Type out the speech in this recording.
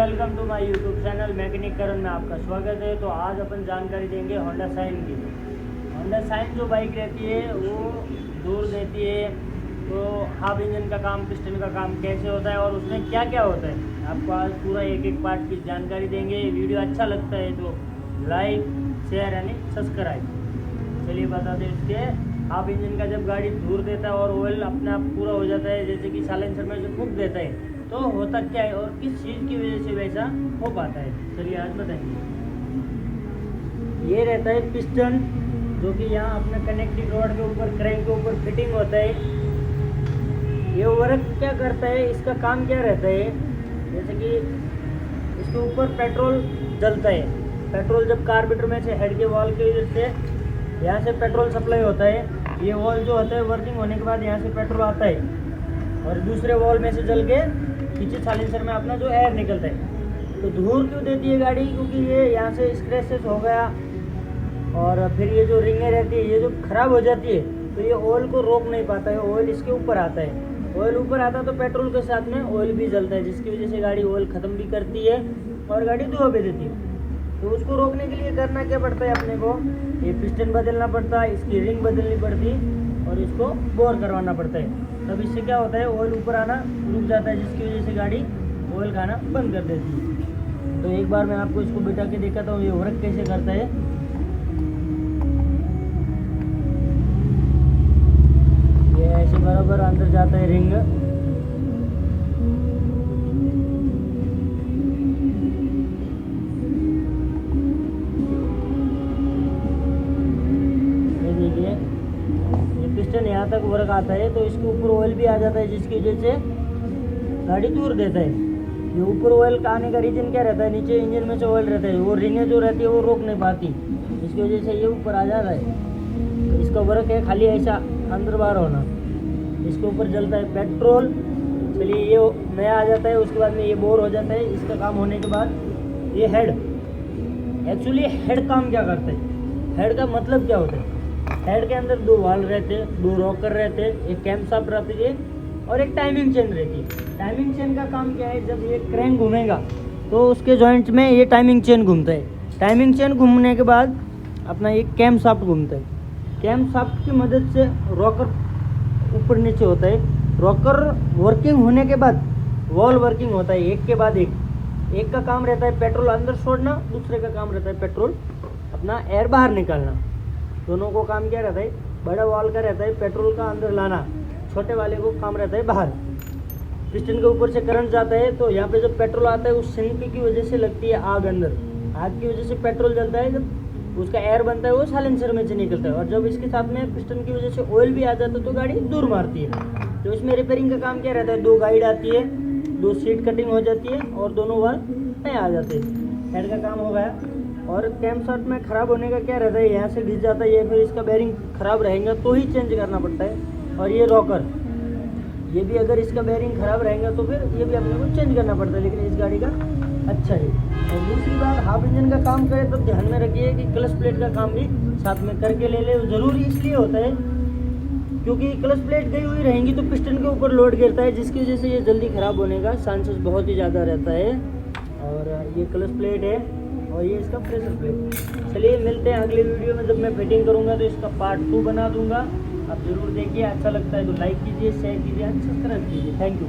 Welcome to my YouTube channel mechanic Karan में आपका स्वागत है। तो आज अपन जानकारी देंगे होंडा शाइन की। होंडा शाइन जो बाइक रहती है वो दूर देती है, तो हाफ इंजन का काम, पिस्टन का काम कैसे होता है और उसमें क्या क्या होता है, आपको आज पूरा एक एक पार्ट की जानकारी देंगे। वीडियो अच्छा लगता है तो लाइक शेयर यानी सब्सक्राइब। चलिए बता दें, इसके हाफ इंजन का जब गाड़ी दूर देता है और ऑयल अपने आप पूरा हो जाता है, जैसे कि साइलेंसर में जो फूंक देता है, तो होता क्या है और किस चीज़ की वजह से वैसा हो पाता है, चलिए आज बताएंगे। ये रहता है पिस्टन, जो कि यहाँ अपने कनेक्टिंग रॉड के ऊपर, क्रैंक के ऊपर फिटिंग होता है। ये वर्क क्या करता है, इसका काम क्या रहता है, जैसे कि इसके ऊपर पेट्रोल जलता है। पेट्रोल जब कार्बोरेटर में से हेड के वॉल के वजह से यहाँ से पेट्रोल सप्लाई होता है। ये वॉल जो होता है वर्किंग होने के बाद यहाँ से पेट्रोल आता है और दूसरे वॉल में से जल के पीछे साइलेंसर में अपना जो एयर निकलता है। तो धूल क्यों देती है गाड़ी, क्योंकि ये यहाँ से स्क्रैचेस हो गया और फिर ये जो रिंगें रहती है ये जो खराब हो जाती है, तो ये ऑयल को रोक नहीं पाता है। ऑयल इसके ऊपर आता है, ऑयल ऊपर आता है तो पेट्रोल के साथ में ऑयल भी जलता है, जिसकी वजह से गाड़ी ऑयल ख़त्म भी करती है और गाड़ी धुआं भी देती है। तो उसको रोकने के लिए करना क्या पड़ता है अपने को, ये पिस्टन बदलना पड़ता है, इसकी रिंग बदलनी पड़ती है और इसको बोर करवाना पड़ता है। तब इससे क्या होता है, ऑयल ऊपर आना रुक जाता है, जिसकी वजह से गाड़ी ऑयल खाना बंद कर देती है। तो एक बार मैं आपको इसको बिठा के दिखाता हूँ ये वर्क कैसे करता है। ये ऐसे बराबर अंदर जाता है रिंग, पिस्टन यहाँ तक वर्क आता है तो इसके ऊपर ऑयल भी आ जाता है, जिसकी वजह से गाड़ी दूर देता है। ये ऊपर ऑयल आने का रीजन क्या रहता है, नीचे इंजन में से ऑयल रहता है, वो रिंगें जो रहती है वो रोक नहीं पाती, इसकी वजह से ये ऊपर आ जाता है। तो इसका वर्क है खाली ऐसा अंदर बाहर होना। इसके ऊपर जलता है पेट्रोल, चलिए ये नया आ जाता है, उसके बाद में ये बोर हो जाता है। इसका काम होने के बाद ये हेड, एक्चुअली हेड काम क्या करता है, हेड का मतलब क्या होता है। हेड के अंदर दो वाल रहते हैं, दो रॉकर रहते हैं, एक कैम शाफ्ट रहती है और एक टाइमिंग चेन रहती है। टाइमिंग चेन का काम क्या है, जब ये क्रैंक घूमेगा तो उसके जॉइंट्स में ये टाइमिंग चेन घूमता है। टाइमिंग चेन घूमने के बाद अपना ये कैम शाफ्ट घूमता है। कैम शाफ्ट की मदद से रॉकर ऊपर नीचे होता है। रॉकर वर्किंग होने के बाद वॉल वर्किंग होता है, एक के बाद एक का काम रहता है पेट्रोल अंदर छोड़ना, दूसरे का काम रहता है पेट्रोल अपना एयर बाहर निकालना। दोनों को काम क्या रहता है, बड़ा वॉल का रहता है पेट्रोल का अंदर लाना, छोटे वाले को काम रहता है बाहर। पिस्टन के ऊपर से करंट जाता है तो यहाँ पे जब पेट्रोल आता है उस सिंक की वजह से लगती है आग, अंदर आग की वजह से पेट्रोल जलता है, जब उसका एयर बनता है वो साइलेंसर में से निकलता है और जब इसके साथ में पिस्टन की वजह से ऑयल भी आ जाता है तो गाड़ी दूर मारती है। तो इसमें रिपेयरिंग का काम क्या रहता है, दो गाइड आती है, दो सीट कटिंग हो जाती है और दोनों वाल नए आ जाते हैं। हेड का काम हो गया। और कैम शाफ्ट में ख़राब होने का क्या रहता है, यहाँ से घिस जाता है ये, फिर इसका बेरिंग ख़राब रहेगा तो ही चेंज करना पड़ता है। और ये रॉकर, ये भी अगर इसका बेरिंग ख़राब रहेगा तो फिर ये भी अपने को चेंज करना पड़ता है, लेकिन इस गाड़ी का अच्छा है। और दूसरी बात, हाफ इंजन का काम करें तो ध्यान में रखिए कि क्लच प्लेट का काम भी साथ में करके ले ले। ज़रूरी इसलिए होता है क्योंकि क्लच प्लेट गई हुई रहेंगी तो पिस्टन के ऊपर लोड गिरता है, जिसकी वजह से ये जल्दी ख़राब होने का चांसेस बहुत ही ज़्यादा रहता है। और ये क्लच प्लेट है और ये इसका प्रेशर प्लेट। चलिए मिलते हैं अगले वीडियो में, जब मैं फिटिंग करूँगा तो इसका पार्ट 2 बना दूंगा। आप ज़रूर देखिए, अच्छा लगता है तो लाइक कीजिए, शेयर कीजिए, सब्सक्राइब कीजिए। Thank you.